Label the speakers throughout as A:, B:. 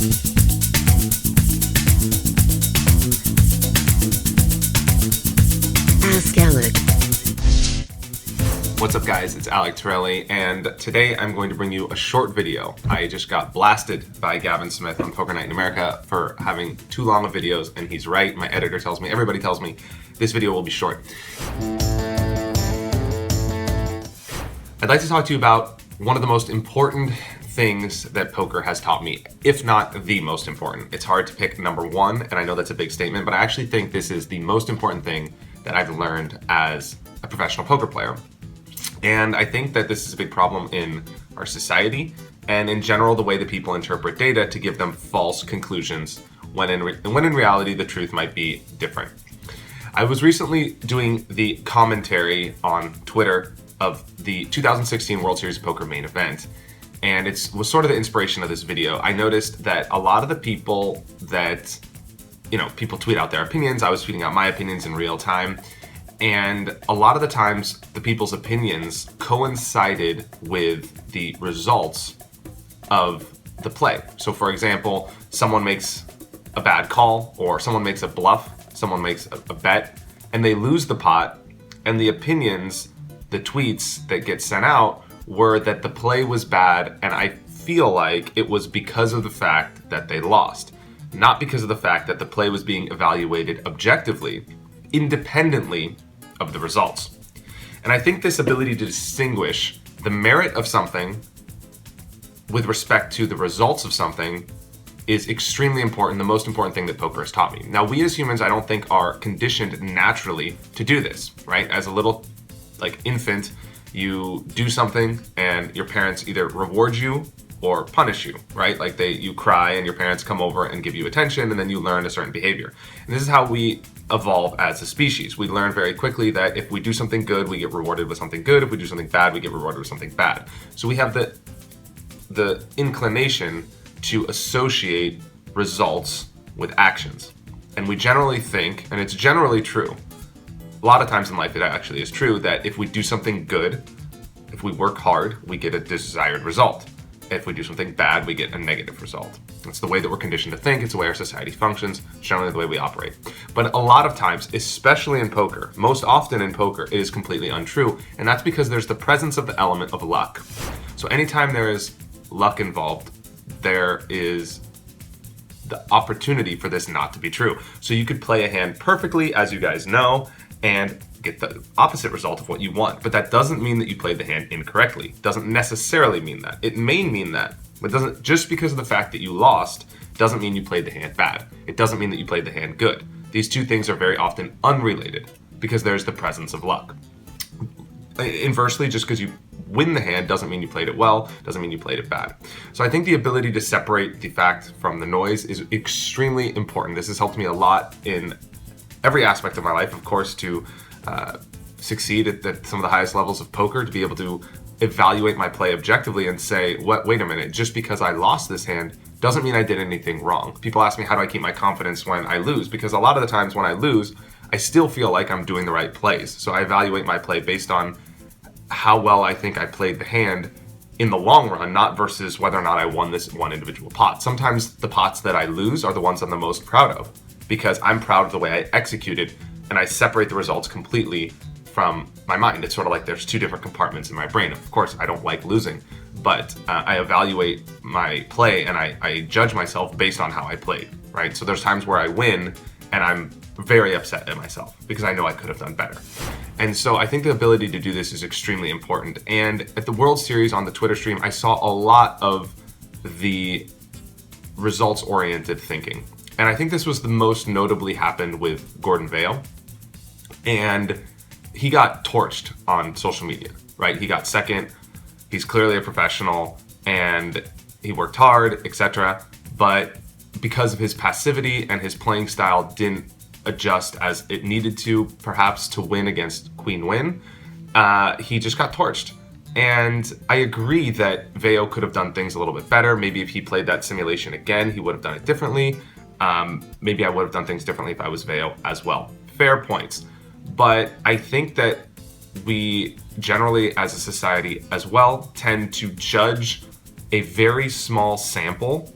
A: Ask Alec.
B: What's up guys, it's Alec Torelli, and today I'm going to bring you a short video. I just got blasted by Gavin Smith on Poker Night in America for having too long of videos, and he's right. My editor tells me, everybody tells me, this video will be short. I'd like to talk to you about one of the most important things that poker has taught me, if not the most important. It's hard to pick number one, and I know that's a big statement, but I actually think this is the most important thing that I've learned as a professional poker player. And I think that this is a big problem in our society and in general the way that people interpret data to give them false conclusions when in reality the truth might be different. I was recently doing the commentary on Twitter of the 2016 World Series of Poker main event, and it was sort of the inspiration of this video. I noticed that a lot of the people that, people tweet out their opinions. I was tweeting out my opinions in real time. And a lot of the times, the people's opinions coincided with the results of the play. So for example, someone makes a bad call, or someone makes a bluff, someone makes a bet, and they lose the pot, and the opinions, the tweets that get sent out were that the play was bad, and I feel like it was because of the fact that they lost, not because of the fact that the play was being evaluated objectively, independently of the results. And I think this ability to distinguish the merit of something with respect to the results of something is extremely important, the most important thing that poker has taught me. Now, we as humans, I don't think are conditioned naturally to do this, right? As a little infant, you do something and your parents either reward you or punish you, right? You cry and your parents come over and give you attention, and then you learn a certain behavior. And this is how we evolve as a species. We learn very quickly that if we do something good, we get rewarded with something good. If we do something bad, we get rewarded with something bad. So we have the inclination to associate results with actions. And we generally think, and it's generally true, a lot of times in life it actually is true, that if we do something good, if we work hard, we get a desired result. If we do something bad, we get a negative result. It's the way that we're conditioned to think. It's the way our society functions. It's generally the way we operate. But a lot of times, especially in poker, most often in poker, it is completely untrue. And that's because there's the presence of the element of luck. So anytime there is luck involved, there is the opportunity for this not to be true. So you could play a hand perfectly, as you guys know, and get the opposite result of what you want. But that doesn't mean that you played the hand incorrectly. It doesn't necessarily mean that. It may mean that, but doesn't, just because of the fact that you lost doesn't mean you played the hand bad. It doesn't mean that you played the hand good. These two things are very often unrelated because there's the presence of luck. Inversely, just because you win the hand doesn't mean you played it well, doesn't mean you played it bad. So I think the ability to separate the fact from the noise is extremely important. This has helped me a lot in every aspect of my life, of course, to succeed at some of the highest levels of poker, to be able to evaluate my play objectively and say, wait a minute, just because I lost this hand doesn't mean I did anything wrong. People ask me, how do I keep my confidence when I lose? Because a lot of the times when I lose, I still feel like I'm doing the right plays. So I evaluate my play based on how well I think I played the hand in the long run, not versus whether or not I won this one individual pot. Sometimes the pots that I lose are the ones I'm the most proud of, because I'm proud of the way I executed, and I separate the results completely from my mind. It's sort of like there's two different compartments in my brain. Of course, I don't like losing, but I evaluate my play and I judge myself based on how I played, right? So there's times where I win and I'm very upset at myself because I know I could have done better. And so I think the ability to do this is extremely important. And at the World Series on the Twitter stream, I saw a lot of the results-oriented thinking. And I think this was the most notably happened with Gordon Vail. And he got torched on social media, right? He got second. He's clearly a professional and he worked hard, etc. But because of his passivity and his playing style didn't adjust as it needed to, perhaps to win against Queen Win, he just got torched. And I agree that Vail could have done things a little bit better. Maybe if he played that simulation again, he would have done it differently. Maybe I would have done things differently if I was Vail as well. Fair points. But I think that we generally, as a society as well, tend to judge a very small sample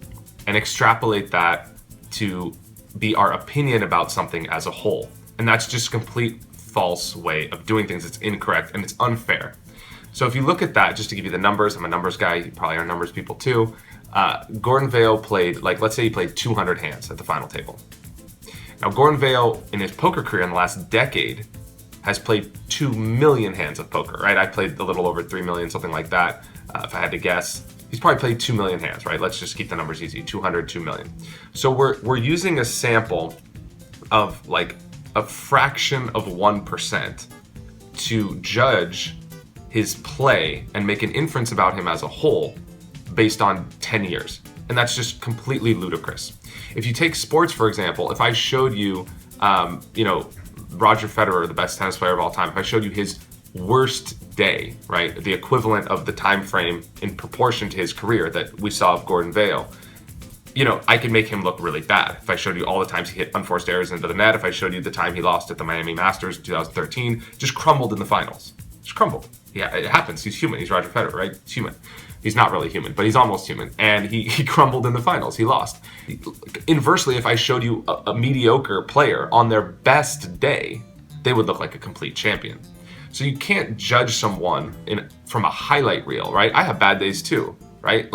B: and extrapolate that to be our opinion about something as a whole. And that's just a complete false way of doing things. It's incorrect and it's unfair. So if you look at that, just to give you the numbers, I'm a numbers guy, you probably are numbers people too. Gordon Vail played, let's say he played 200 hands at the final table. Now, Gordon Vail, in his poker career in the last decade, has played 2 million hands of poker, right? I played a little over 3 million, something like that, if I had to guess. He's probably played 2 million hands, right? Let's just keep the numbers easy, 200, 2 million. So we're using a sample of like a fraction of 1% to judge his play and make an inference about him as a whole based on 10 years. And that's just completely ludicrous. If you take sports, for example, if I showed you, Roger Federer, the best tennis player of all time, if I showed you his worst day, right, the equivalent of the time frame in proportion to his career that we saw of Gordon Vail, I could make him look really bad. If I showed you all the times he hit unforced errors into the net, if I showed you the time he lost at the Miami Masters in 2013, just crumbled in the finals. Just crumbled. Yeah, it happens. He's human. He's Roger Federer, right? He's human. He's not really human, but he's almost human. And he crumbled in the finals. He lost. Inversely, if I showed you a mediocre player on their best day, they would look like a complete champion. So you can't judge someone from a highlight reel, right? I have bad days too, right?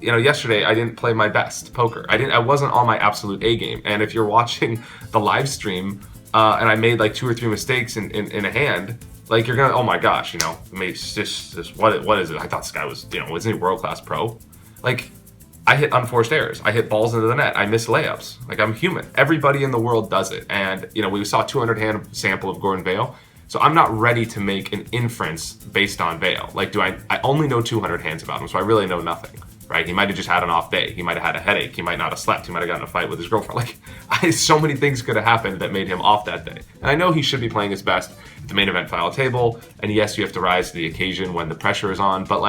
B: Yesterday I didn't play my best poker. I wasn't on my absolute A game. And if you're watching the live stream and I made like 2 or 3 mistakes in a hand, you're gonna, oh my gosh, what is it? I thought this guy was, wasn't he world-class pro? I hit unforced errors. I hit balls into the net. I miss layups. I'm human. Everybody in the world does it. And, we saw a 200 hand sample of Gordon Vail. So I'm not ready to make an inference based on Vail. I only know 200 hands about him, so I really know nothing, right? He might have just had an off day. He might have had a headache. He might not have slept. He might have gotten in a fight with his girlfriend. So many things could have happened that made him off that day. And I know he should be playing his best at the main event final table. And yes, you have to rise to the occasion when the pressure is on. But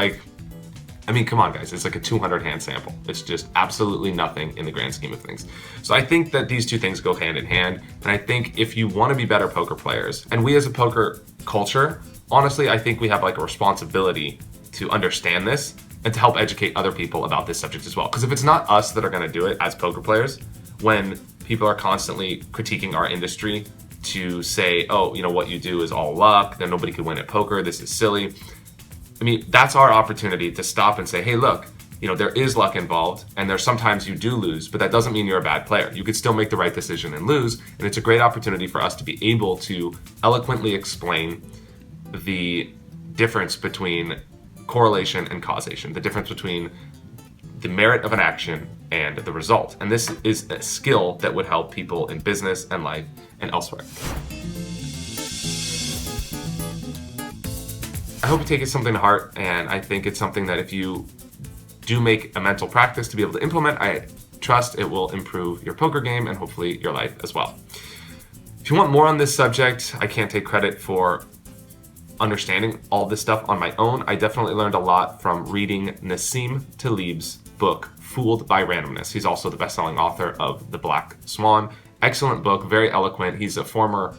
B: come on, guys. It's like a 200 hand sample. It's just absolutely nothing in the grand scheme of things. So I think that these two things go hand in hand. And I think if you want to be better poker players, and we as a poker culture, honestly, I think we have a responsibility to understand this and to help educate other people about this subject as well. Because if it's not us that are going to do it as poker players, when people are constantly critiquing our industry to say, oh, what you do is all luck, then nobody could win at poker, this is silly. That's our opportunity to stop and say, hey, look, there is luck involved, and there's sometimes you do lose, but that doesn't mean you're a bad player. You could still make the right decision and lose, and it's a great opportunity for us to be able to eloquently explain the difference between correlation and causation, the difference between the merit of an action and the result. And this is a skill that would help people in business and life and elsewhere. I hope you take it something to heart, and I think it's something that if you do make a mental practice to be able to implement, I trust it will improve your poker game and hopefully your life as well. If you want more on this subject, I can't take credit for understanding all this stuff on my own. I definitely learned a lot from reading Nassim Taleb's book, Fooled by Randomness. He's also the best-selling author of The Black Swan. Excellent book, very eloquent. He's a former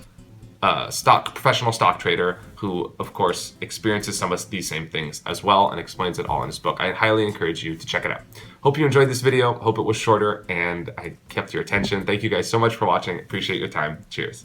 B: professional stock trader who, of course, experiences some of these same things as well and explains it all in his book. I highly encourage you to check it out. Hope you enjoyed this video. Hope it was shorter and I kept your attention. Thank you guys so much for watching. Appreciate your time. Cheers.